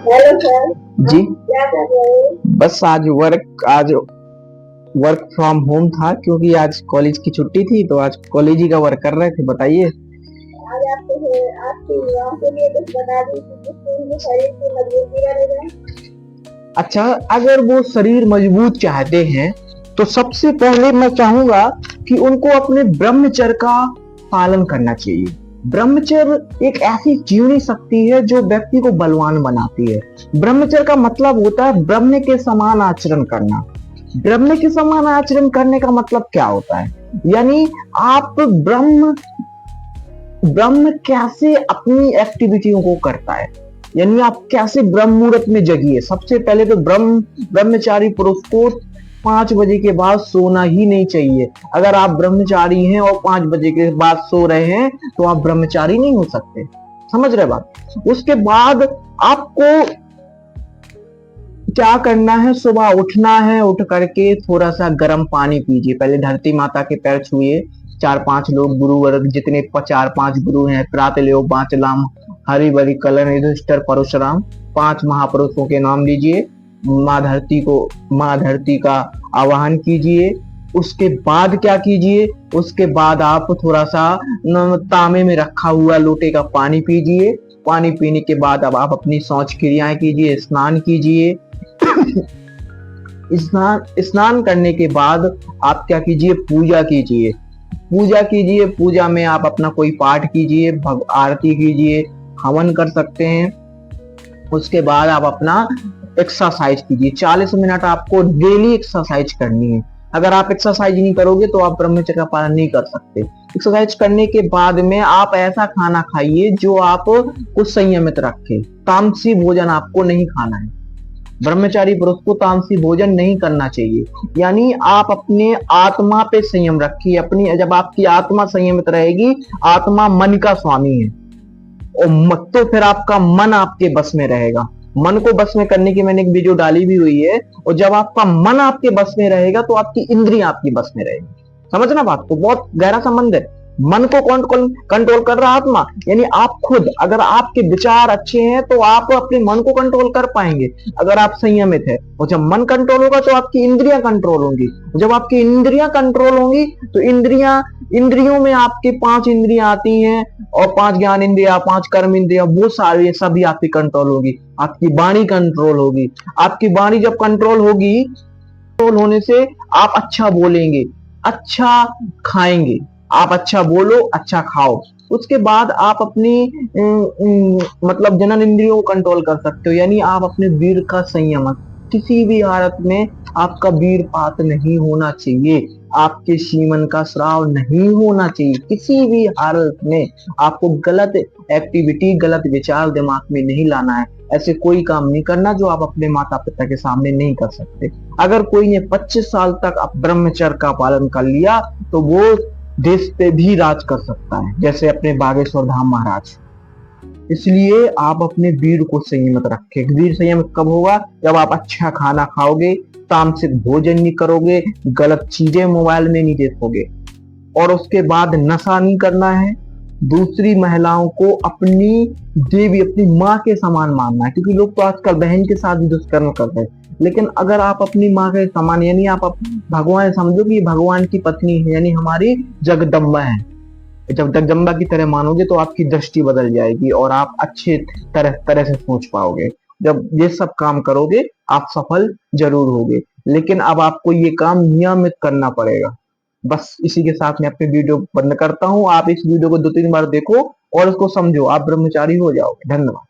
Hello sir. जी। क्या कर रहे हो? बस आज वर्क फ्रॉम होम था क्योंकि आज कॉलेज की छुट्टी थी तो आज कॉलेज ही का वर्क कर रहे थे। बताइए। आज आपके युवाओं के लिए कुछ बता दीजिए जिससे उनके शरीर की मजबूती बनेगा। अच्छा, अगर वो शरीर मजबूत चाहते हैं तो सबसे पहले मैं चाहूंगा कि उनको अपने ब्रह्मचर्य का पालन करना चाहिए। ब्रह्मचर्य एक ऐसी जीवनी शक्ति है जो व्यक्ति को बलवान बनाती है। ब्रह्मचर्य का मतलब होता है ब्रह्म के समान आचरण करना। ब्रह्म के समान आचरण करने का मतलब क्या होता है? यानी आप ब्रह्म कैसे अपनी एक्टिविटियों को करता है, यानी आप कैसे ब्रह्म मुहूर्त में जगिए। सबसे पहले तो ब्रह्मचारी पुरुष को 5 बजे के बाद सोना ही नहीं चाहिए। अगर आप ब्रह्मचारी हैं और 5 बजे के बाद सो रहे हैं तो आप ब्रह्मचारी नहीं हो सकते। समझ रहे बात? उसके बाद आपको क्या करना है? सुबह उठना है, उठ करके थोड़ा सा गर्म पानी पीजिए। पहले धरती माता के पैर छुए। 4-5 लोग गुरु वर्ग जितने 4-5 गुरु हैं, प्रातः बांचलाम, हरिवरि कलन युधिष्ठिर परशुराम, 5 महापुरुषों के नाम लीजिए। माँ धरती का आवाहन कीजिए। उसके बाद क्या कीजिए? उसके बाद आप थोड़ा सा तांबे में रखा हुआ लोटे का पानी पीजिए। पानी पीने के बाद अब आप अपनी शौच क्रियाएं कीजिए, स्नान कीजिए। स्नान स्नान करने के बाद आप क्या कीजिए? पूजा कीजिए। पूजा कीजिए, पूजा में आप अपना कोई पाठ कीजिए, आरती कीजिए, हवन कर सकते हैं। उसके बाद आप अपना एक्सरसाइज कीजिए। 40 मिनट आपको डेली एक्सरसाइज करनी है। अगर आप एक्सरसाइज नहीं करोगे तो आप ब्रह्मचर्य का पालन नहीं कर सकते। एक्सरसाइज करने के बाद में आप ऐसा खाना खाइए जो आप को संयमित रखे। तामसी भोजन आपको नहीं खाना है। ब्रह्मचारी पुरुष को तामसी भोजन नहीं करना चाहिए। यानी आप अपने आत्मा पे संयम रखिए। अपनी जब आपकी आत्मा संयमित रहेगी, आत्मा मन का स्वामी है, और मत तो फिर आपका मन आपके बस में रहेगा। मन को बस में करने की मैंने एक वीडियो डाली भी हुई है। और जब आपका मन आपके बस में रहेगा तो आपकी इंद्रियां आपकी बस में रहेगी। समझना बात को, बहुत गहरा संबंध है। मन को कौन कौन कंट्रोल कर रहा है? आत्मा। यानी आप खुद, अगर आपके विचार अच्छे हैं तो आप अपने मन को कंट्रोल कर पाएंगे, अगर आप संयमित है। और जब मन कंट्रोल होगा तो आपकी इंद्रियां कंट्रोल होंगी। जब आपकी इंद्रियां कंट्रोल होंगी तो इंद्रियों में आपके 5 इंद्रियां आती हैं, और 5 ज्ञान इंद्रिया, 5 कर्म इंद्रिया, वो सारी सभी आपकी कंट्रोल होगी। आपकी वाणी कंट्रोल होगी। आपकी वाणी जब कंट्रोल होगी, कंट्रोल होने से आप अच्छा बोलेंगे, अच्छा खाएंगे। आप अच्छा बोलो, अच्छा खाओ। उसके बाद आप अपनी मतलब जनन इंद्रियों को कंट्रोल कर सकते हो। यानी आप अपने वीर का संयम, किसी भी हालत में आपका वीरपात नहीं होना चाहिए। आपके सीमन का स्राव नहीं होना चाहिए। किसी भी हालत में आपको गलत एक्टिविटी, गलत विचार दिमाग में नहीं लाना है। ऐसे कोई काम नहीं करना जो आप अपने माता पिता के सामने नहीं कर सकते। अगर कोई ने 25 साल तक ब्रह्मचर्य का पालन कर लिया तो वो देश पे भी राज कर सकता है, जैसे अपने बागेश्वर धाम महाराज। इसलिए आप अपने वीर को संयमित रखें। वीर संयमित कब होगा? जब आप अच्छा खाना खाओगे, तामसिक भोजन नहीं करोगे, गलत चीजें मोबाइल में नहीं देखोगे, और उसके बाद नशा नहीं करना है। दूसरी महिलाओं को अपनी देवी, अपनी माँ के समान मानना है, क्योंकि लोग तो आजकल बहन के साथ भी दुष्कर्म कर रहे हैं। लेकिन अगर आप अपनी माँ के समान, यानी आप भगवान समझो कि भगवान की पत्नी है, यानी हमारी जगदम्बा है। जब जगदम्बा की तरह मानोगे तो आपकी दृष्टि बदल जाएगी और आप अच्छे तरह तरह से सोच पाओगे। जब ये सब काम करोगे आप सफल जरूर होगे। लेकिन अब आपको ये काम नियमित करना पड़ेगा। बस इसी के साथ मैं अपनी वीडियो बंद करता हूँ। आप इस वीडियो को 2-3 बार देखो और उसको समझो, आप ब्रह्मचारी हो जाओगे। धन्यवाद।